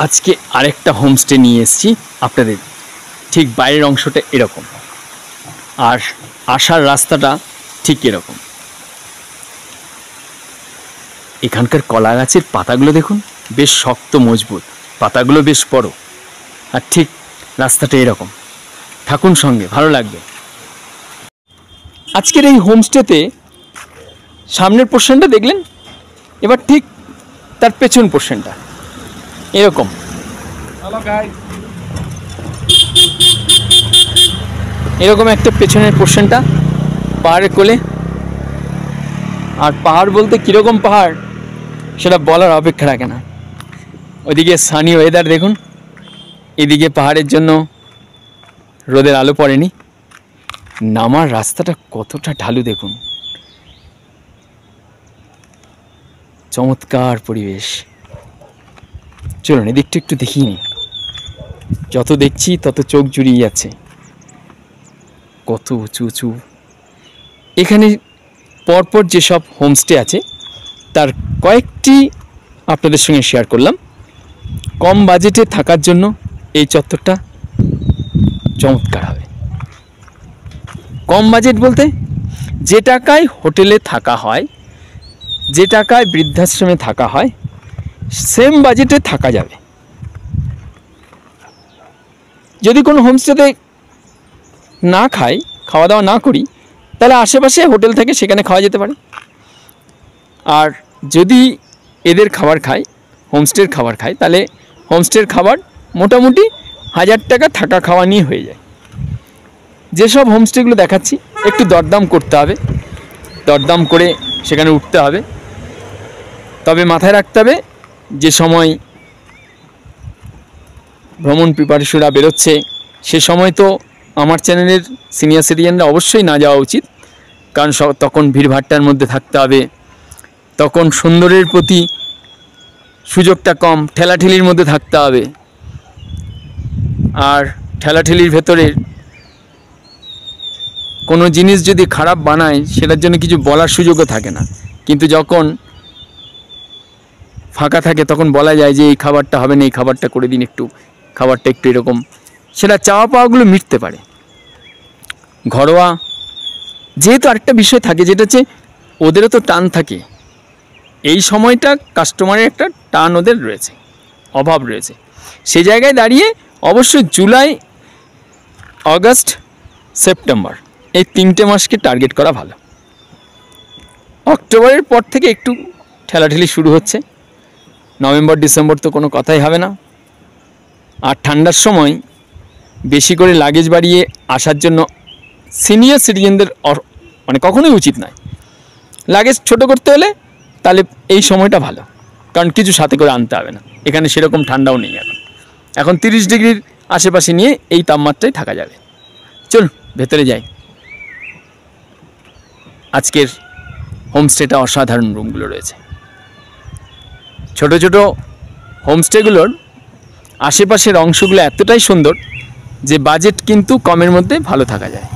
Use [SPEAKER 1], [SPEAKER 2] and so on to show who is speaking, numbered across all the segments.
[SPEAKER 1] আজকে আরেকটা হোমস্টে নিয়ে এসেছি আপনাদের। ঠিক বাইরের অংশটা এরকম, আর আসার রাস্তাটা ঠিক এরকম। এখানকার কলা গাছের পাতাগুলো দেখুন, বেশ শক্ত মজবুত, পাতাগুলো বেশ বড়, আর ঠিক রাস্তাটা এরকম। থাকুন সঙ্গে, ভালো লাগবে। আজকের এই হোমস্টেতে সামনের পোর্শনটা দেখলেন, এবার ঠিক তার পেছন পোর্শনটা এরকম। এরকম একটা পেছনের পোর্শনটা পাহাড়ের কোলে। আর পাহাড় বলতে কীরকম পাহাড় সেটা বলার অপেক্ষা রাখে না। ওইদিকে সানি ওয়েদার দেখুন, এদিকে পাহাড়ের জন্য রোদের আলো পড়েনি। নামার রাস্তাটা কতটা ঢালু দেখুন, চমৎকার পরিবেশ। চলুন এদিকটা একটু দেখিয়ে নিই। যত দেখছি তত চোখ জুড়িয়ে যাচ্ছে, কত উঁচু উঁচু। এখানে পরপর যেসব হোমস্টে আছে তার কয়েকটি আপনাদের সঙ্গে শেয়ার করলাম। কম বাজেটে থাকার জন্য এই চত্বরটা চমৎকার হবে। কম বাজেট বলতে যে টাকায় হোটেলে থাকা হয়, যে টাকায় বৃদ্ধাশ্রমে থাকা হয়, সেম বাজেটে থাকা যাবে। যদি কোনো হোমস্টেতে না খাই, খাওয়া দাওয়া না করি, তাহলে আশেপাশে হোটেল থেকে সেখানে খাওয়া যেতে পারে। আর যদি এদের খাবার খাই, হোমস্টের খাবার খাই, তাহলে হোমস্টের খাবার মোটামুটি 1000 টাকা থাকা খাওয়া নিয়ে হয়ে যায়। যেসব হোমস্টেগুলো দেখাচ্ছি একটু দরদাম করতে হবে, দরদাম করে সেখানে উঠতে হবে। তবে মাথায় রাখতে হবে যে সময় ভ্রমণ প্রিপারেশনরা বেরোচ্ছে সে সময় তো আমার চ্যানেলের সিনিয়র সিটিজেনরা অবশ্যই না যাওয়া উচিত, কারণ তখন ভিড়ভাট্টার মধ্যে থাকতে হবে, তখন সুন্দরের প্রতি সুযোগটা কম, ঠেলাঠেলির মধ্যে থাকতে হবে। আর ঠেলাঠেলির ভেতরে কোনো জিনিস যদি খারাপ বানায় সেটার জন্য কিছু বলার সুযোগও থাকে না। কিন্তু যখন ফাঁকা থাকে তখন বলা যায় যে এই খাবারটা হবে না, এই খাবারটা করে দিন, একটু খাবারটা একটু এরকম, সেটা চাওয়া পাওয়াগুলো মিটতে পারে। ঘরোয়া যেহেতু আরেকটা বিষয় থাকে, যেটা হচ্ছে ওদেরও তো টান থাকে। এই সময়টা কাস্টমারের একটা টান ওদের রয়েছে, অভাব রয়েছে। সেই জায়গায় দাঁড়িয়ে অবশ্যই জুলাই, আগস্ট, সেপ্টেম্বর এই 3টে মাসকে টার্গেট করা ভালো। অক্টোবরের পর থেকে একটু ঠেলাঠেলি শুরু হচ্ছে, নভেম্বর ডিসেম্বর তো কোনো কথাই হবে না। আর ঠান্ডার সময় বেশি করে লাগেজ বাড়িয়ে আসার জন্য সিনিয়র সিটিজেনদের মানে কখনোই উচিত নয়। লাগেজ ছোট করতে হলে তাহলে এই সময়টা ভালো, কারণ কিছু সাথে করে আনতে হবে না। এখানে সেরকম ঠান্ডাও নেই, এখন 30 ডিগ্রির আশেপাশে নিয়ে এই তাপমাত্রায় থাকা যাবে। চলুন ভেতরে যাই। আজকের হোমস্টেটা অসাধারণ রুমগুলো রয়েছে। ছোট ছোট হোমস্টেগুলোর আশেপাশের অংশগুলো এতটাই সুন্দর যে বাজেট কিন্তু কমের মধ্যে ভালো থাকা যায়।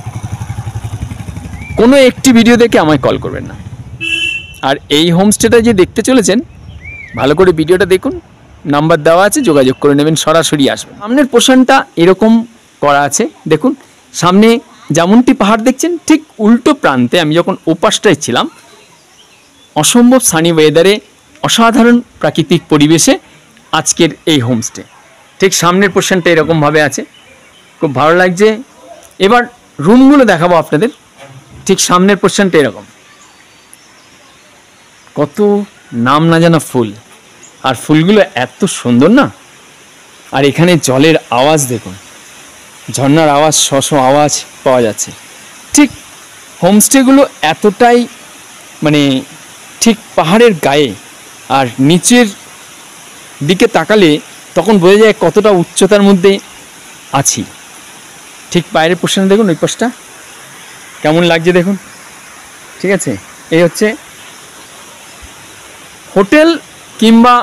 [SPEAKER 1] কোনো একটি ভিডিও দেখে আমায় কল করবেন না। আর এই হোমস্টেটা যে দেখতে চলেছেন, ভালো করে ভিডিওটা দেখুন, নাম্বার দেওয়া আছে, যোগাযোগ করে নেবেন, সরাসরি আসবেন। সামনের পোর্শনটা এরকম করা আছে দেখুন। সামনে যেমনটি পাহাড় দেখছেন, ঠিক উল্টো প্রান্তে আমি যখন ওপাশটায় ছিলাম, অসম্ভব সানি ওয়েদারে, অসাধারণ প্রাকৃতিক পরিবেশে আজকের এই হোমস্টে। ঠিক সামনের পোর্শনটা এরকমভাবে আছে, খুব ভালো লাগছে। এবার রুমগুলো দেখাবো আপনাদের। ঠিক সামনের পোর্শনটা এরকম, কত নাম না জানা ফুল, আর ফুলগুলো এত সুন্দর না। আর এখানে জলের আওয়াজ দেখুন, ঝর্ণার আওয়াজ, আওয়াজ পাওয়া যাচ্ছে। ঠিক হোমস্টেগুলো এতটাই মানে ঠিক পাহাড়ের গায়ে, আর নিচের দিকে তাকালে তখন বোঝা যায় কতটা উচ্চতার মধ্যে আছি। ঠিক বাইরের পোর্শনে দেখুন, ওই পাশটা কেমন লাগছে দেখুন। ঠিক আছে, এই হচ্ছে হোটেল কিংবা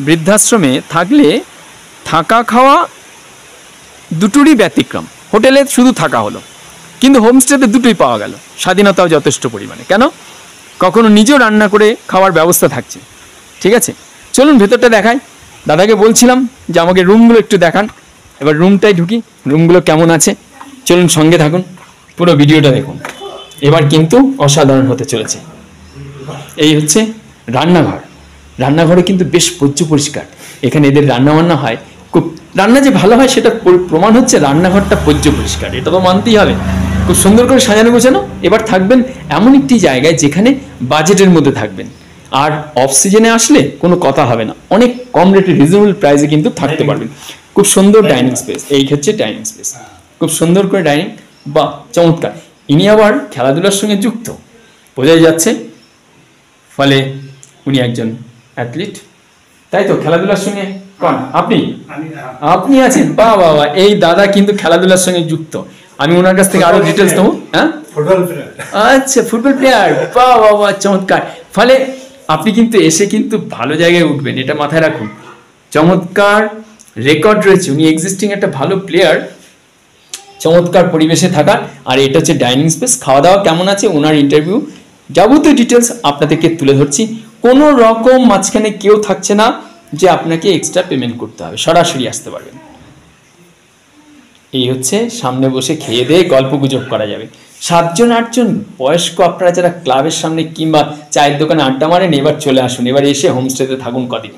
[SPEAKER 1] বৃদ্ধাশ্রমে থাকলে থাকা খাওয়া দুটোরই ব্যতিক্রম। হোটেলে শুধু থাকা হলো, কিন্তু হোমস্টেতে দুটোই পাওয়া গেল, স্বাধীনতাও যথেষ্ট পরিমাণে। কেন, কখনো নিজেও রান্না করে খাওয়ার ব্যবস্থা থাকছে। ঠিক আছে, চলুন ভেতরটা দেখাই। দাদাকে বলছিলাম যে আমাকে রুমগুলো একটু দেখান, এবার রুমটাই ঢুকি, রুমগুলো কেমন আছে চলুন সঙ্গে থাকুন, পুরো ভিডিওটা দেখুন। এবার কিন্তু অসাধারণ হতে চলেছে। এই হচ্ছে রান্নাঘর, রান্নাঘরে কিন্তু বেশ পরিষ্কার, এখানে এদের রান্নাবান্না হয়, খুব রান্না যে ভালো হয় সেটা প্রমাণ হচ্ছে রান্নাঘরটা পরিষ্কার, এটা তো মানতেই হবে। খুব সুন্দর করে সাজানো গোছানো। এবার থাকবেন এমন একটি জায়গায় যেখানে বাজেটের মধ্যে থাকবেন, আর অফ সিজনে আসলে কোনো কথা হবে না, অনেক কম রেটে রিজনেবল প্রাইসে কিন্তু থাকতে পারবেন। খুব সুন্দর ডাইনিং স্পেস, এই হচ্ছে ডাইনিং স্পেস, খুব সুন্দর করে ডাইনিং, বা চমৎকার। ইনি আবার খেলাধুলার সঙ্গে যুক্ত, বোঝাই যাচ্ছে, ফলে উনি একজন অ্যাথলিট, তাই তো? খেলাধুলার সঙ্গে কোন আপনি আপনি আছেন? বা বাবা, এই দাদা কিন্তু খেলাধুলার সঙ্গে যুক্ত। আমি ওনার কাছ থেকে আরো ডিটেলস নেবো। হ্যাঁ, আচ্ছা, ফুটবল প্লেয়ার, বা বাবা চমৎকার। ফলে আপনি কিন্তু এসে কিন্তু ভালো জায়গায় উঠবেন, এটা মাথায় রাখুন। চমৎকার রেকর্ড রয়েছে, উনি এক্সিস্টিং একটা ভালো প্লেয়ার, চমৎকার পরিবেশে থাকা। আর এটা হচ্ছে ডাইনিং স্পেস। খাওয়া দাওয়া কেমন আছে, ওনার ইন্টারভিউ, যাবতীয় ডিটেলস আপনাদেরকে তুলে ধরছি। কোনো রকম মাঝখানে কেউ থাকছে না যে আপনাকে এক্সট্রা পেমেন্ট করতে হবে, সরাসরি আসতে পারবেন। এই হচ্ছে সামনে বসে খেয়ে দিয়ে গল্প গুজব করা যাবে। 7 জন 8 জন বয়স্ক আপনারা যারা ক্লাবের সামনে কিংবা চায়ের দোকানে আড্ডা মারেন, এবার চলে আসুন, এবার এসে হোমস্টেতে থাকুন কদিন,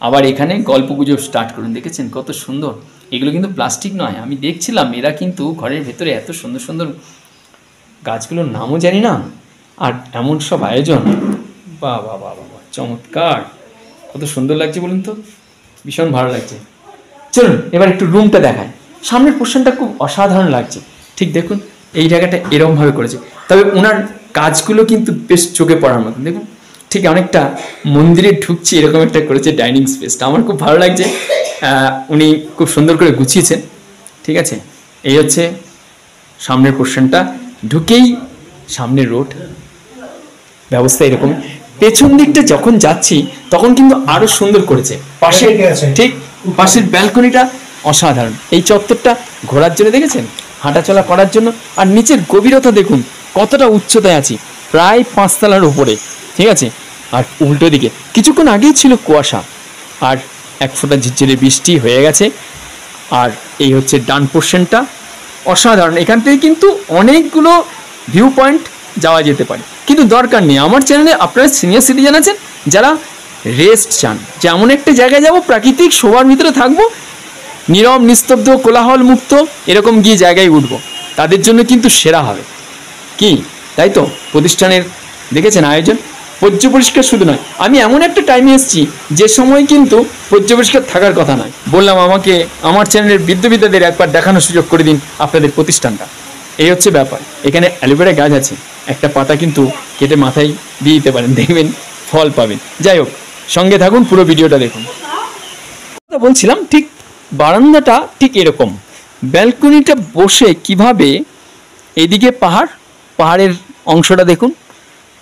[SPEAKER 1] আবার এখানে গল্প গুজব স্টার্ট করুন। দেখেছেন কত সুন্দর, এগুলো কিন্তু প্লাস্টিক নয়, আমি দেখছিলাম এরা কিন্তু ঘরের ভেতরে এত সুন্দর সুন্দর, গাছগুলোর নামও জানি না, আর এমন সব আয়োজন, বাহ বাহ বাহ বাহ, চমৎকার, কত সুন্দর লাগছে বলুন তো, ভীষণ ভালো লাগছে। চলুন এবার একটু রুমটা দেখায়। সামনের পোর্শনটা খুব অসাধারণ লাগছে, ঠিক দেখুন এই জায়গাটা এরকমভাবে করেছে, তবে ওনার কাজগুলো কিন্তু বেশ চোখে পড়ার মতন। দেখুন ঠিক অনেকটা মন্দিরে ঢুকছি এরকম একটা করেছে ডাইনিং স্পেসটা, আমার খুব ভালো লাগছে। উনি খুব সুন্দর করে গুছিয়েছেন, ঠিক আছে। এই হচ্ছে সামনের পোর্শনটা, ঢুকেই সামনে রোড, ব্যবস্থা এরকম। পেছন দিকটা যখন যাচ্ছি তখন কিন্তু আরো সুন্দর করেছে, পাশে ঠিক পাশের ব্যালকনিটা অসাধারণ। এই চত্বরটা ঘোরার জন্য দেখেছেন, হাঁটাচলা করার জন্য। আর নিচের গভীরতা দেখুন কতটা উচ্চতায় আছি, প্রায় 5 তলার উপরে, ঠিক আছে। আর উল্টো দিকে কিছুক্ষণ আগেই ছিল কুয়াশা, আর 1 ফোঁটা ঝিরঝিরে বৃষ্টি হয়ে গেছে। আর এই হচ্ছে ডান পোর্শনটা, অসাধারণ। এখান থেকে কিন্তু অনেকগুলো ভিউ পয়েন্ট যাওয়া যেতে পারে, কিন্তু দরকার নেই। আমার চ্যানেলে আপনারা সিনিয়র সিটিজেন আছেন যারা রেস্ট চান, যে এমন একটা জায়গায় যাব প্রাকৃতিক শোভার ভিতরে থাকবো, নীরব নিস্তব্ধ কোলাহল মুক্ত, এরকম গিয়ে জায়গায় উঠবো, তাদের জন্য কিন্তু সেরা হবে কি, তাই তো? প্রতিষ্ঠানের দেখেছেন আয়োজন, পরিষ্কার শুধু নয়, আমি এমন একটা টাইমে এসেছি যে সময় কিন্তু পরিষ্কার থাকার কথা নয়। বললাম আমাকে আমার চ্যানেলের বিদ্যাদের একবার দেখানোর সুযোগ করে দিন আপনাদের প্রতিষ্ঠানটা। এই হচ্ছে ব্যাপার। এখানে অ্যালোভেরা গাছ আছে, একটা পাতা কিন্তু কেটে মাথায় দিয়ে দিতে পারেন, দেখবেন ফল পাবেন। যাই হোক, সঙ্গে থাকুন, পুরো ভিডিওটা দেখুন। বলছিলাম ঠিক বারান্দাটা ঠিক এরকম, ব্যালকনিটা বসে কিভাবে এদিকে পাহাড়ের অংশটা দেখুন,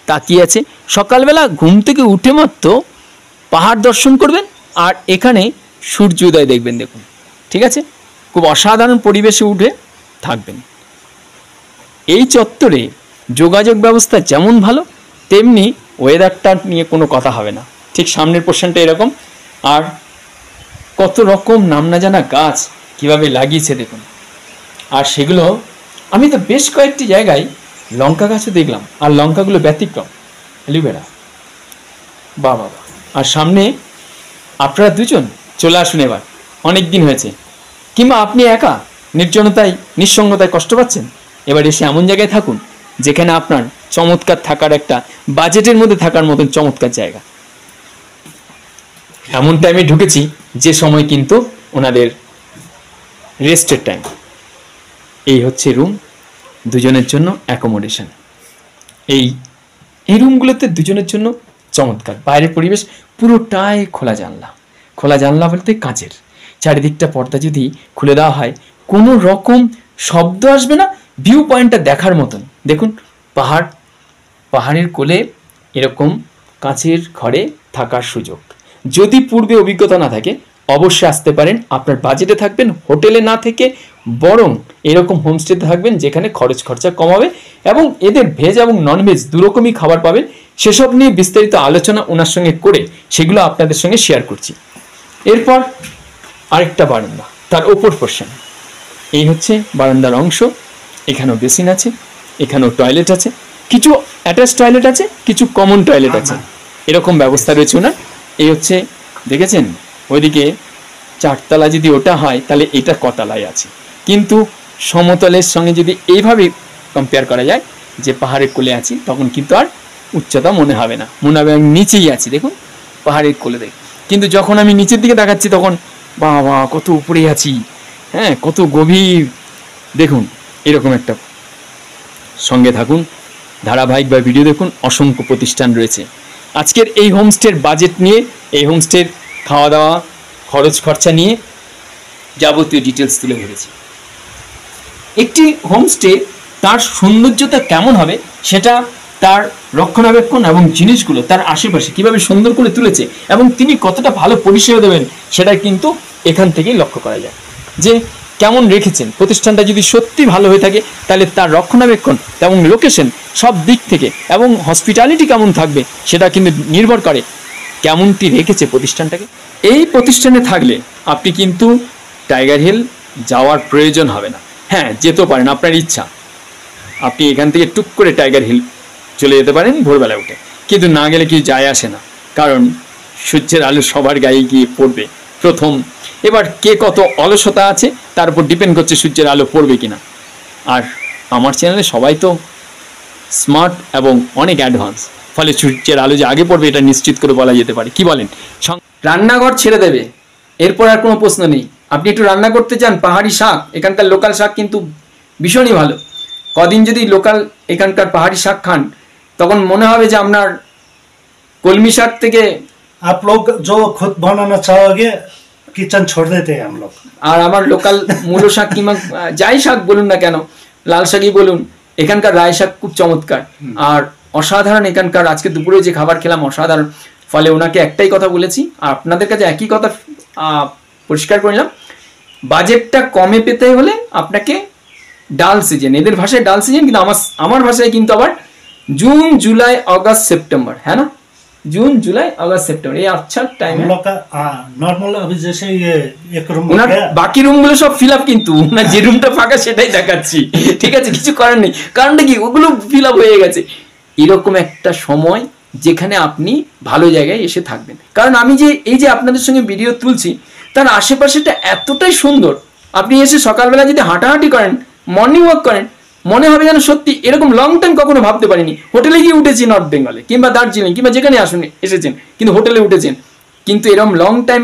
[SPEAKER 1] তাকিয়ে আছে। সকালবেলা ঘুম থেকে উঠে মাত্র পাহাড় দর্শন করবেন, আর এখানে সূর্যোদয় দেখবেন, দেখুন, ঠিক আছে। খুব অসাধারণ পরিবেশে উঠে থাকবেন। এই চত্বরে যোগাযোগ ব্যবস্থা যেমন ভালো, তেমনি ওয়েদারটা নিয়ে কোনো কথা হবে না। ঠিক সামনের পোর্শনটা এরকম, আর কত রকম নাম না জানা গাছ কীভাবে লাগিয়েছে দেখুন। আর সেগুলো আমি তো বেশ কয়েকটি জায়গায় লঙ্কা গাছও দেখলাম, আর লঙ্কাগুলো ব্যতিক্রম, অ্যালোভেরা, বাবা। আর সামনে আপনারা 2 জন চলে আসুন এবার, অনেক দিন হয়েছে, কিংবা আপনি একা নির্জনতায় নিঃসঙ্গতায় কষ্ট পাচ্ছেন, এবার এসে এমন জায়গায় থাকুন যেখানে আপনার চমৎকার থাকার একটা বাজেটের মধ্যে থাকার মতন চমৎকার জায়গা। এমন টাইমে ঢুকেছি যে সময় কিন্তু ওনাদের রেস্টের টাইম। এই হচ্ছে রুম, 2 জনের জন্য অ্যাকোমোডেশন। এই রুমগুলোতে 2 জনের জন্য চমৎকার। বাইরের পরিবেশ পুরোটাই খোলা জানলা বলতে কাঁচের, চারিদিকটা পর্দা যদি খুলে দেওয়া হয় কোনো রকম শব্দ আসবে না, ভিউ পয়েন্টটা দেখার মতন। দেখুন পাহাড়ের কোলে এরকম কাঁচের ঘরে থাকার সুযোগ। যদি পূর্বে অভিজ্ঞতা না থাকে অবশ্যই আসতে পারেন, আপনার বাজেটে থাকবেন, হোটেলে না থেকে বরং এরকম হোমস্টেতে থাকবেন যেখানে খরচা কম হবে, এবং এদের ভেজ এবং ননভেজ 2 রকমই খাবার পাবেন। সেসব নিয়ে বিস্তারিত আলোচনা ওনার সঙ্গে করে সেগুলো আপনাদের সঙ্গে শেয়ার করছি। এরপর আরেকটা বারান্দা, তার ওপর পোর্শন, এই হচ্ছে বারান্দার অংশ। এখানেও বেসিন আছে, এখানেও টয়লেট আছে, কিছু অ্যাটাচ টয়লেট আছে, কিছু কমন টয়লেট আছে, এরকম ব্যবস্থা রয়েছে না। এই হচ্ছে দেখেছেন, ওইদিকে 4 তলা যদি ওটা হয় তাহলে এটা কতলায় আছে। কিন্তু সমতলের সঙ্গে যদি এইভাবে কম্পেয়ার করা যায় যে পাহাড়ের কোলে আছি, তখন কিন্তু আর উচ্চতা মনে হবে না, মনে হবে আমি নিচেই আছি। দেখুন পাহাড়ের কোলে দেখ, কিন্তু যখন আমি নিচের দিকে দেখাচ্ছি তখন বাবা কত উপরে আছি, হ্যাঁ কত গভীর। দেখুন এরকম একটা, সঙ্গে থাকুন, ধারাবাহিক বা ভিডিও দেখুন, অসংখ্য প্রতিষ্ঠান রয়েছে। আজকের এই হোমস্টের বাজেট নিয়ে, এই হোমস্টের খাওয়া দাওয়া খরচ খরচা নিয়ে যাবতীয় ডিটেলস তুলে ধরেছি। একটি হোমস্টে তার সৌন্দর্যতা কেমন হবে সেটা তার রক্ষণাবেক্ষণ এবং জিনিসগুলো তার আশেপাশে কীভাবে সুন্দর করে তুলেছে এবং তিনি কতটা ভালো পরিষেবা দেবেন সেটা কিন্তু এখান থেকেই লক্ষ্য করা যায়। যে কেমন রেখেছেন, প্রতিষ্ঠানটা যদি সত্যি ভালো হয়ে থাকে তাহলে তার রক্ষণাবেক্ষণ এবং লোকেশন সব দিক থেকে এবং হসপিটালিটি কেমন থাকবে সেটা কিন্তু নির্ভর করে কেমনটি রেখেছে প্রতিষ্ঠানটাকে। এই প্রতিষ্ঠানে থাকলে আপনি কিন্তু টাইগার হিল যাওয়ার প্রয়োজন হবে না। হ্যাঁ যেতেও পারেন, আপনার ইচ্ছা, আপনি এখান থেকে টুক করে টাইগার হিল চলে যেতে পারেন ভোরবেলা উঠে, কিন্তু না গেলে কি যায় আসে না, কারণ সূর্যের আলো সবার গায়ে গিয়ে পড়বে প্রথম। এবার কে কত অলসতা আছে তার উপর ডিপেন্ড করছে সূর্যের আলো পড়বে কিনা। আর আমার চ্যানেলে সবাই তো স্মার্ট এবং অনেক অ্যাডভান্স, ফলে সূর্যের আলো যে আগে পড়বে এটা নিশ্চিত করে বলা যেতে পারে। কি বলেন? রান্নাঘর ছেড়ে দেবে, এরপর আর কোনো প্রশ্ন নেই। আপনি একটু রান্না করতে চান, পাহাড়ি শাক, এখানকার লোকাল শাক কিন্তু ভীষণই ভালো। কদিন যদি লোকাল এখানকার পাহাড়ি শাক খান তখন মনে হবে যে আপনার কলমি শাক থেকে।
[SPEAKER 2] आप लोग जो खुद बनाना चाहोगे किचन छोड़ देते हैं हम लोग।
[SPEAKER 1] আর আমার লোকাল মূলো শাক কিংবা যাই শাক বলুন না কেন, লাল শাকই বলুন, এখানকার রায় শাক খুব চমৎকার আর অসাধারণ। এখানকার আজকে দুপুরে যে খাবার খেলাম অসাধারণ, ফলে ওনাকে একটাই কথা বলেছি আর আপনাদের কাছে একই কথা পরিষ্কার করলাম, বাজেটটা কমে পেতে হলে আপনাকে ডাল সিজন, এদের ভাষায় ডাল সিজন, কিন্তু আমার ভাষায় কিন্তু আবার जून जुलाई अगस्त सितंबर है ना, जून जुलाई अगस्त सितंबर ये अच्छा टाइम है।
[SPEAKER 2] नॉर्मल अभी जैसे ये एक रूम
[SPEAKER 1] বাকি রুমগুলো সব ফিল আপ, কিন্তু না যে রুমটা ফাঁকা সেটাই দেখাচ্ছি, ঠিক আছে, কিছু করার নেই, কারণটা কি ওগুলো ফিল আপ হয়ে গেছে। এরকম একটা সময় যেখানে আপনি ভালো জায়গায় এসে থাকবেন, কারণ আমি যে এই যে আপনাদের সঙ্গে ভিডিও তুলছি তার আশেপাশেটা এতটাই সুন্দর, আপনি এসে সকালবেলা যদি হাঁটাহাঁটি করেন, মর্নিং ওয়াক করেন, মনে হবে যেন সত্যি এরকম লং টাইম কখনো ভাবতে পারিনি। হোটেলে গিয়ে উঠেছি নর্থ বেঙ্গলে কিংবা দার্জিলিং কিংবা যেখানে এসেছেন, কিন্তু হোটেলে উঠেছেন, কিন্তু এরকম লং টাইম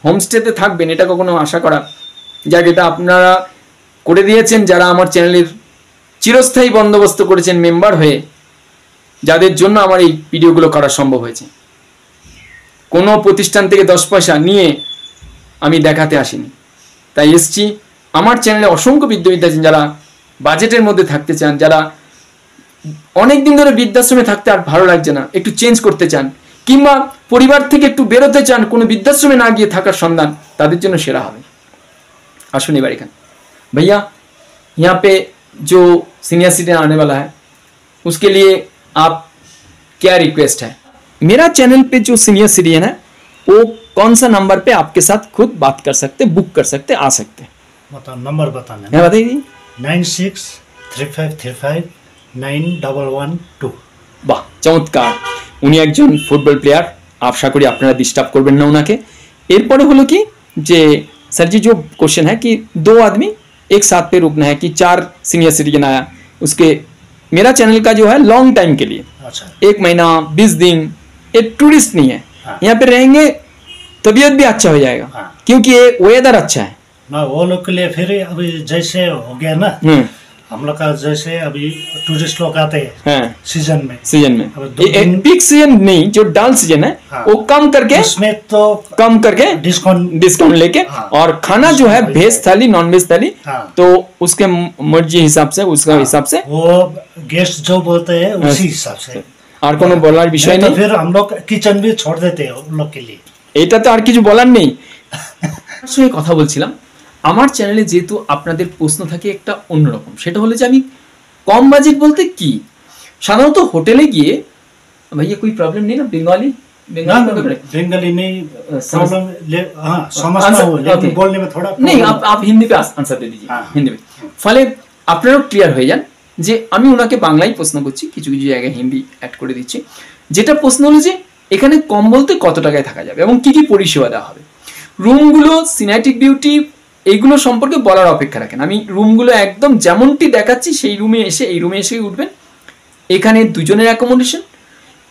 [SPEAKER 1] হোমস্টেতে থাকবেন এটা কখনো আশা করা যাক। এটা আপনারা করে দিয়েছেন যারা আমার চ্যানেলের চিরস্থায়ী বন্দোবস্ত করেছেন মেম্বার হয়ে, যাদের জন্য আমার এই ভিডিওগুলো করা সম্ভব হয়েছে। কোনো প্রতিষ্ঠান থেকে 10 পয়সা নিয়ে আমি দেখাতে আসিনি, তাই এসছি। আমার চ্যানেলে অসংখ্য বিদ্যাবিদ আছেন যারা বাজেটের মধ্যে থাকতে চান, যারা অনেক দিন ধরে বৃদ্ধাশ্রমে থাকতে আর ভালো লাগছে না, একটু চেঞ্জ করতে চান, কিংবা পরিবার থেকে একটু বেরোতে চান, কোনো বৃদ্ধাশ্রমে না গিয়ে থাকার সন্ধান, তাদের জন্য সেরা হবে। আসুন এবার এখানে भैया, यहाँ पे जो सीनियर सिटीजन आने वाला है उसके लिए आप क्या रिक्वेस्ट है? मेरा चैनल पे जो सीनियर सिटीजन है वो कौन सा नंबर पे आपके साथ खुद बात कर सकते, बुक कर सकते, आ सकते?
[SPEAKER 2] मतलब नंबर बताना
[SPEAKER 1] है, बताइए।
[SPEAKER 2] 9635391112।
[SPEAKER 1] বাহ চমৎকার, উনি একজন ফুটবল প্লেয়ার, আশা করি আপনারা ডিস্টার্ব করবেন না ওনাকে। এরপরে হলো কি যে सर जी जो क्वेश्चन है कि 2 आदमी एक साथ पे रुकना है कि 4 सीनियर सिटीजन आया, उसके मेरा चैनल का जो है लॉन्ग टाइम के लिए,
[SPEAKER 2] अच्छा
[SPEAKER 1] 1 महीना 20 दिन, ये टूरिस्ट नहीं है, यहाँ पे रहेंगे तबीयत भी अच्छा हो जाएगा, क्योंकि ये वेदर अच्छा है
[SPEAKER 2] ना वो लोग के लिए। फिर अभी जैसे हो गया ना हम लोग का, जैसे अभी टूरिस्ट लोग आते हैं सीजन में पीक सीजन नहीं, जो डाल सीजन है वो कम करके, उसमें तो कम करके डिस्काउंट लेके, और खाना जो है वेज थाली नॉन वेज थाली, तो उसके मर्जी हिसाब से, उसका हिसाब से वो गेस्ट जो बोलते हैं उसी हिसाब से,
[SPEAKER 1] और কোনো বলার বিষয় নেই।
[SPEAKER 2] फिर हम लोग किचन भी छोड़ देते हैं उन लोग के लिए,
[SPEAKER 1] এটা তো আর কিছু বলার নেই। আসলে কথা বলছিলাম, আমার চ্যানেলে যেহেতু আপনাদের প্রশ্ন থাকে একটা অন্যরকম, সেটা হলো যে আমি কম বাজেট বলতে কি, সাধারণত হোটেলে গিয়ে ভাইয়া कोई प्रॉब्लम नहीं ना, बंगाली
[SPEAKER 2] बंगाली नहीं प्रॉब्लम, हाँ समझता हूँ लेकिन बोलने में थोड़ा
[SPEAKER 1] नहीं। आप हिंदी पे आंसर दे दीजिए, हिंदी में, ফলে আপনারাও ক্লিয়ার হয়ে যান যে আমি ওনাকে বাংলায় প্রশ্ন করছি, কিছু কিছু জায়গায় হিন্দি অ্যাড করে দিচ্ছি। যেটা প্রশ্ন হলো যে এখানে কম বলতে কত টাকায় থাকা যাবে এবং কি কি পরিষেবা দেওয়া হবে। রুমগুলো সিনেটিক বিউটি এইগুলো সম্পর্কে বলার অপেক্ষা রাখেন। আমি রুমগুলো একদম যেমনটি দেখাচ্ছি সেই রুমে এসে এই রুমে এসে উঠবেন। এখানে দুজনের অ্যাকোমোডেশন,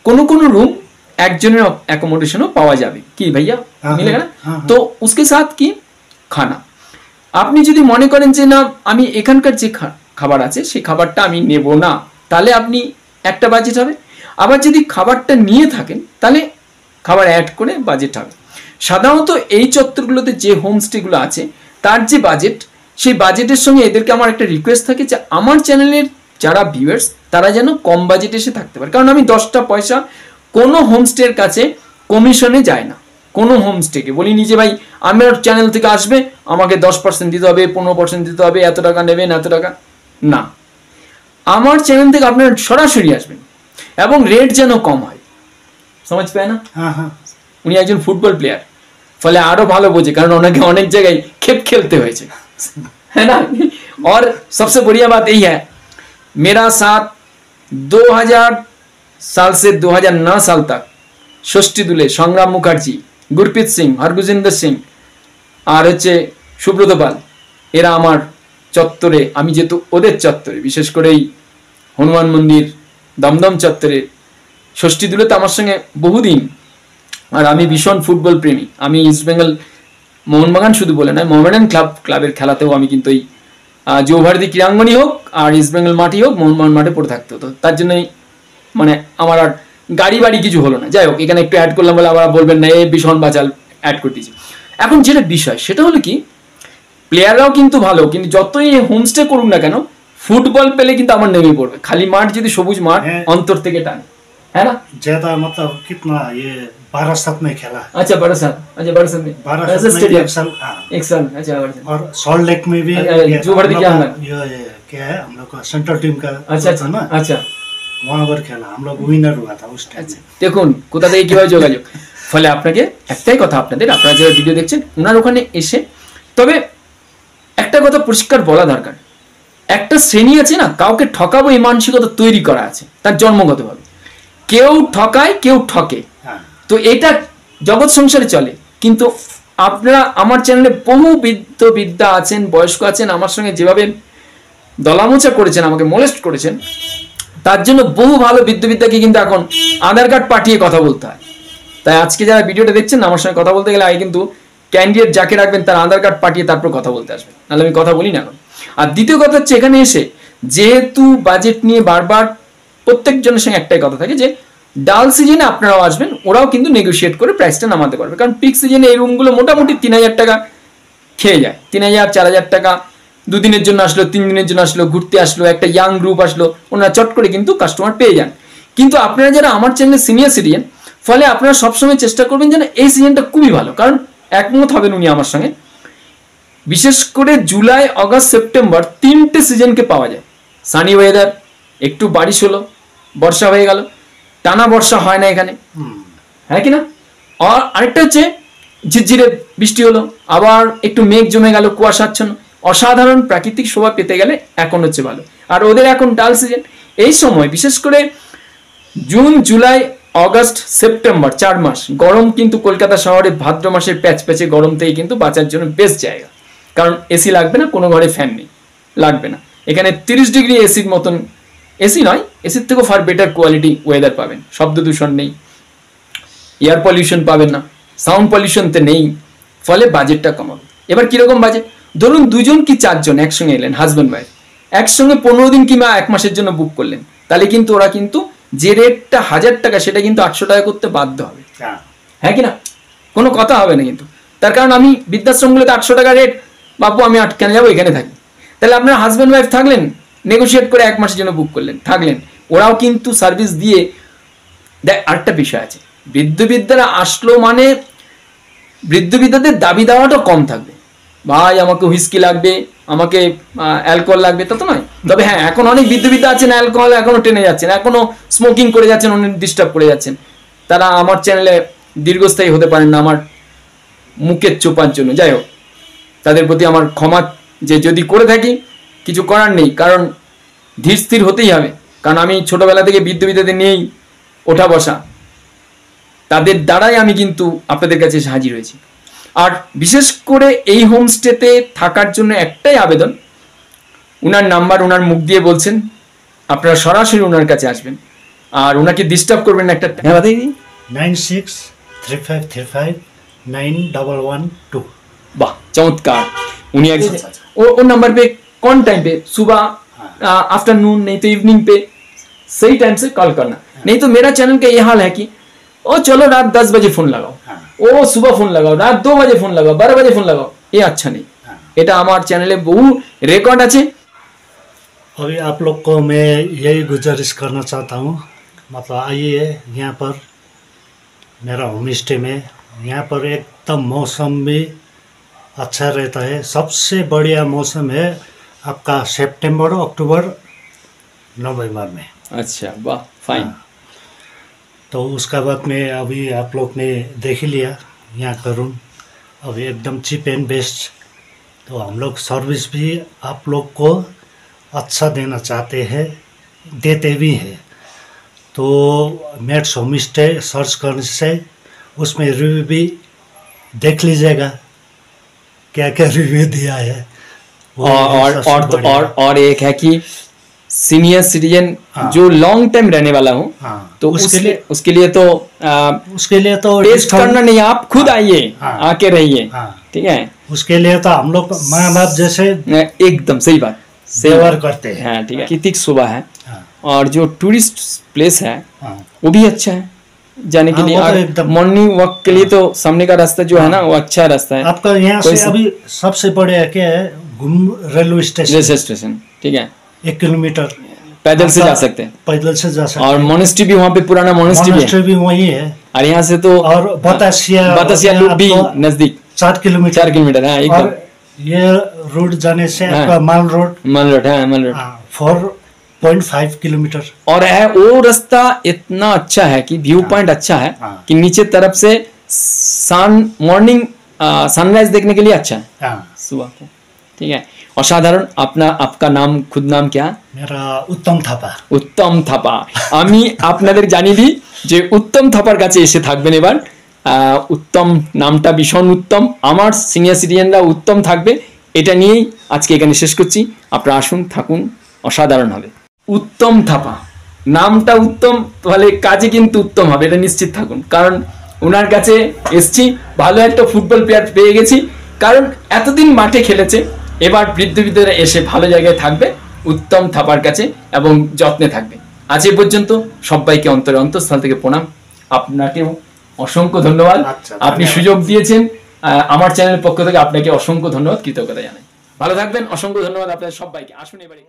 [SPEAKER 1] কোনো কোনো রুম একজনের অ্যাকোমোডেশনও পাওয়া যাবে। কি ভাইয়া মিলেগা না? তো उसके साथ কি খানা। আপনি যদি মনে করেন যে না আমি এখানকার যে খাবার আছে সেই খাবারটা আমি নেব না, তাহলে আপনি একটা বাজেট হবে। আবার যদি খাবারটা নিয়ে থাকেন তাহলে খাবার অ্যাড করে বাজেট হবে। সাধারণত এই চত্বরগুলোতে যে হোমস্টেগুলো আছে তার যে বাজেট, সেই বাজেটের সঙ্গে এদেরকে আমার একটা রিকোয়েস্ট থাকে যে আমার চ্যানেলের যারা ভিউয়ার্স তারা যেন কম বাজেটে এসে থাকতে পারে। কারণ আমি 10টা পয়সা কোনো হোমস্টের কাছে কমিশনে যায় না। কোনো হোমস্টেকে বলিনি যে ভাই আমার চ্যানেল থেকে আসবে আমাকে 10% দিতে হবে, 15% দিতে হবে, এত টাকা নেবেন, এত টাকা না। আমার চ্যানেল থেকে আপনারা সরাসরি আসবেন এবং রেট যেন কম হয়। সমাজ পায় না? উনি একজন ফুটবল প্লেয়ার, ফলে আরো ভালো বোঝে, কারণ ওনাকে অনেক জায়গায় खेप खेलते हुए है ना। और सबसे बढ़िया बात यही है, मेरा साथ 2000 साल से 2009 साल तक ষষ্ঠী দুলে, সংগ্রাম মুখার্জি, গুরপ্রীত সিং, হরগুজিন্দর সিং আর হচ্ছে সুব্রত পাল, এরা আমার চত্বরে, আমি যেহেতু ওদের চত্বরে, বিশেষ করে এই হনুমান মন্দির দমদম চত্বরে ষষ্ঠী দুলে তো আমার সঙ্গে বহুদিন। আর আমি ভীষণ ফুটবল প্রেমী। আমি ইস্ট বেঙ্গল মোহনবাগান শুধু বলে নয়, মোহামেডান ক্লাবের খেলাতেও আমি কিন্তু এই যৌভারতী ক্রীড়াঙ্গনই হোক আর ইস্ট বেঙ্গল মাঠই হোক, মোহনবাগান মাঠে পড়ে থাকতে হতো। তার জন্যই মানে আমার আর গাড়ি বাড়ি কিছু হলো না। যাই হোক, এখানে একটু অ্যাড করলাম বলে আবার বলবেন না এই ভীষণ বাচাল অ্যাড করে দিয়েছি। এখন যেটা বিষয় সেটা হলো কি, প্লেয়াররাও কিন্তু ভালো, কিন্তু যতই হোমস্টে করুক না কেন ফুটবল পেলে কিন্তু আমার নেমে পড়বে। খালি মাঠ যদি সবুজ মাঠ অন্তর থেকে টানে, है ना।
[SPEAKER 2] ज्यादा मतलब कितना ये 12 में खेला।
[SPEAKER 1] अच्छा 12 अच्छा 12 में
[SPEAKER 2] 12
[SPEAKER 1] स्टेडियम एक साल अच्छा।
[SPEAKER 2] और सॉल्ट लेक में भी
[SPEAKER 1] जो भर्ती क्या
[SPEAKER 2] क्या है हम लोग का सेंट्रल टीम का
[SPEAKER 1] अच्छा अच्छा ना, अच्छा
[SPEAKER 2] वहां पर खेला, हम लोग विनर हुआ था उस टाइम।
[SPEAKER 1] দেখুন কোথা থেকে কিভাবে যোগাযোগ। ফলে আপনাকে একটাই কথা, আপনারা যে ভিডিও দেখছেন ওনার ওখানে এসে, তবে একটা কথা পরিষ্কার বলা দরকার, একটা শ্রেণী আছে না, কাউকে ঠকাবো এই মানসিকতা তৈরি করা আছে তার জন্মগতভাবে। কেউ ঠকায় কেউ ঠকে, তো এটা জগৎ সংসারে চলে। কিন্তু আপনারা আমার চ্যানেলে বহু বিদ্যা আছেন, বয়স্ক আছেন, আমার সঙ্গে যেভাবে দলামোচা করেছেন, আমাকে মোলেস্ট করেছেন, তার জন্য বহু ভালো বিদ্যাকে কিন্তু এখন আধার কার্ড পাঠিয়ে কথা বলতে হয়। তাই আজকে যারা ভিডিওটা দেখছেন আমার সঙ্গে কথা বলতে গেলে আগে কিন্তু ক্যান্ডিডেট যাকে রাখবেন তার আধার কার্ড পাঠিয়ে তারপর কথা বলতে আসবেন, নাহলে আমি কথা বলি না এখন। আর দ্বিতীয় কথা হচ্ছে, এখানে এসে যেহেতু বাজেট নিয়ে বারবার প্রত্যেকজনের সঙ্গে একটাই কথা থাকে যে ডাল সিজনে আপনারাও আসবেন, ওরাও কিন্তু নেগোশিয়েট করে প্রাইসটা নামাতে পারবে। কারণ পিক সিজনে এই রুমগুলো মোটামুটি 3000 টাকা খেয়ে যায়, 3000 4000 টাকা। 2 দিনের জন্য আসলো, 3 দিনের জন্য আসলো, ঘুরতে আসলো, একটা ইয়াং গ্রুপ আসলো, ওনারা চট করে কিন্তু কাস্টমার পেয়ে যান। কিন্তু আপনারা যারা আমার চ্যানেলে সিনিয়র সিটিজেন, ফলে আপনারা সবসময় চেষ্টা করবেন যেন এই সিজনটা খুবই ভালো। কারণ একমত হবেন উনি আমার সঙ্গে, বিশেষ করে জুলাই আগস্ট সেপ্টেম্বর 3টে সিজনকে পাওয়া যায়। সানি ওয়েদার, একটু বারিশ হলো, বর্ষা হয়ে গেল, টানা বর্ষা হয় না এখানে, হ্যাঁ কি না। আর আরেকটা হচ্ছে ঝিরঝিরে বৃষ্টি হলো, আবার একটু মেঘ জমে গেল, কুয়াশাচ্ছন্ন, অসাধারণ প্রাকৃতিক শোভা পেতে গেলে এখন হচ্ছে ভালো। আর ওদের এখন ডাল সিজন, এই সময় বিশেষ করে জুন জুলাই আগস্ট সেপ্টেম্বর 4 মাস গরম, কিন্তু কলকাতা শহরে ভাদ্র মাসের প্যাচপ্যাচে গরম থেকে কিন্তু বাঁচার জন্য বেস্ট জায়গা। কারণ এসি লাগবে না, কোনো ঘরে ফ্যান নেই, লাগবে না। এখানে 30 ডিগ্রি এসির মতন, এসি নয়, এসির থেকেও ফার বেটার কোয়ালিটি ওয়েদার পাবেন। শব্দ দূষণ নেই, এয়ার পলিউশন পাবেন না, সাউন্ড পলিউশনতে নেই, ফলে বাজেটটা কমাবে। এবার কিরকম বাজেট, ধরুন 2 জন কি 4 জন একসঙ্গে এলেন, হাজব্যান্ড ওয়াইফ, একসঙ্গে 15 দিন কিংবা 1 মাসের জন্য বুক করলেন, তাহলে কিন্তু ওরা কিন্তু যে রেটটা 1000 টাকা সেটা কিন্তু 800 টাকা করতে বাধ্য হবে, হ্যাঁ কি না, কোনো কথা হবে না কিন্তু। তার কারণ আমি বৃদ্ধাশ্রমগুলোতে 800 টাকা রেট, বাপু আমি কেন যাবো, এখানে থাকি। তাহলে আপনার হাজব্যান্ড ওয়াইফ থাকলেন, নেগোশিয়েট করে 1 মাসের জন্য বুক করলেন, থাকলেন, ওরাও কিন্তু সার্ভিস দিয়ে দেখ। আরেকটা বিষয় আছে, বৃদ্ধবিদ্যারা আসলো মানে বৃদ্ধবিদ্যাদের দাবি দেওয়াটা কম থাকবে। ভাই আমাকে হুইস্কি লাগবে, আমাকে অ্যালকোহল লাগবে, তা তো নয়। তবে হ্যাঁ, এখন অনেক বৃদ্ধবিদ্যা আছেন অ্যালকোহল এখনো টেনে যাচ্ছেন, এখনো স্মোকিং করে যাচ্ছেন, অনেক ডিস্টার্ব করে যাচ্ছেন। তারা আমার চ্যানেলে দীর্ঘস্থায়ী হতে পারেন না আমার মুখের চোপার জন্য। যাই হোক, তাদের প্রতি আমার ক্ষমা, যে যদি করে থাকি কিছু করার নেই, কারণ ধীর স্থির হতেই হবে, কারণ আমি ছোটবেলা থেকে বিদ্যাদের নিয়েই ওঠা বসা, তাদের দ্বারাই আমি কিন্তু আপনাদের কাছে এসে হাজির হয়েছি। আর বিশেষ করে এই হোমস্টেতে থাকার জন্য একটাই আবেদন, উনার নাম্বার উনার মুখ দিয়ে বলছেন, আপনারা সরাসরি ওনার কাছে আসবেন আর ওনাকে ডিস্টার্ব করবেন না। একটা
[SPEAKER 2] 9635359112।
[SPEAKER 1] वाह, चमत्कार। उन्हीं वो नंबर पे कौन टाइम पे, सुबह आफ्टरनून नहीं तो इवनिंग पे सही टाइम से कॉल करना। नहीं तो मेरा चैनल का ये हाल है कि ओ चलो रात 10 बजे फोन लगाओ, ओ सुबह फोन लगाओ, रात 2 बजे फोन लगाओ, 12 बजे फोन लगाओ, ये अच्छा नहीं। এটা আমার চ্যানেলে বহু রেকর্ড আছে।
[SPEAKER 2] अभी आप लोग को मैं यही गुजारिश करना चाहता हूँ, मतलब आइए यहाँ पर मेरा होम स्टे में। यहाँ पर एकदम मौसम भी अच्छा रहता है। सबसे बढ़िया मौसम है आपका सितंबर, अक्टूबर, नवंबर में।
[SPEAKER 1] अच्छा, वाह, फाइन।
[SPEAKER 2] तो उसका बाद में अभी आप लोग ने देख ही लिया यहाँ का रूम, अभी एकदम चीप एंड बेस्ट। तो हम लोग सर्विस भी आप लोग को अच्छा देना चाहते हैं, देते भी हैं। तो मेट्स होम स्टे सर्च करने से उसमें रिव्यू भी देख लीजिएगा, क्या क्या रिव्यू दिया है।
[SPEAKER 1] और एक है कि सीनियर सिटीजन जो लॉन्ग टाइम रहने वाला हो, तो उसके लिए तो टेस्ट करना नहीं, आप खुद आइए, आके रहिए, ठीक है।
[SPEAKER 2] उसके लिए तो हम लोग माँ बाप जैसे
[SPEAKER 1] एकदम सही बात,
[SPEAKER 2] व्यवहार करते हैं।
[SPEAKER 1] हाँ, ठीक है। कितिक सुबह है और जो टूरिस्ट प्लेस है वो भी अच्छा है जाने के लिए। मॉर्निंग वॉक के लिए तो सामने का रास्ता जो है ना वो अच्छा रास्ता है
[SPEAKER 2] आपका। यहाँ से अभी सबसे बड़े क्या है, घूम रेलवे
[SPEAKER 1] स्टेशन, ठीक है,
[SPEAKER 2] 1 किलोमीटर
[SPEAKER 1] पैदल से जा सकते हैं,
[SPEAKER 2] पैदल से जा सकते हैं।
[SPEAKER 1] और मोनेस्ट्री भी वहाँ पे, पुराना मोनेस्ट्री
[SPEAKER 2] भी वही है।
[SPEAKER 1] और यहाँ से तो
[SPEAKER 2] और बतासिया
[SPEAKER 1] लूप भी नजदीक
[SPEAKER 2] 4 किलोमीटर
[SPEAKER 1] है।
[SPEAKER 2] और ये रोड जाने से आपका माल रोड
[SPEAKER 1] है
[SPEAKER 2] 4.5 किलोमीटर।
[SPEAKER 1] और है वो रास्ता इतना अच्छा है कि व्यू पॉइंट अच्छा है कि नीचे तरफ से मॉर्निंग सनराइज देखने के लिए अच्छा है सुबह के, ठीक है। অসাধারণ। आपका नाम, खुद नाम क्या?
[SPEAKER 2] मेरा उत्तम थापा।
[SPEAKER 1] उत्तम थापा। আমি আপনাদের জানিয়ে দিই যে উত্তম থাপার কাছে এসে থাকবেন এবার। উত্তম নামটা ভীষণ উত্তম, আমার সিনিয়র সিটিজেনরা উত্তম থাকবে, এটা নিয়েই আজকে এখানে শেষ করছি। আপনারা আসুন, থাকুন, অসাধারণ হবে। উত্তম থাপা নামটা উত্তম, তাহলে কাজে কিন্তু উত্তম হবে, এটা নিশ্চিত থাকুন। কারণ ওনার কাছে এসছি, ভালো একটা ফুটবল প্লেয়ার পেয়ে গেছি, কারণ এতদিন মাঠে খেলেছে, এবার বৃদ্ধরা এসে ভালো জায়গায় থাকবে উত্তম থাপার কাছে এবং যত্নে থাকবে। আজ এ পর্যন্ত, সবাইকে অন্তঃস্থল থেকে প্রণাম। আপনাকেও অসংখ্য ধন্যবাদ, আপনি সুযোগ দিয়েছেন। আমার চ্যানেলের পক্ষ থেকে আপনাকে অসংখ্য ধন্যবাদ, কৃতজ্ঞতা জানাই। ভালো থাকবেন, অসংখ্য ধন্যবাদ আপনাদের সবাইকে। আসুন এবারে।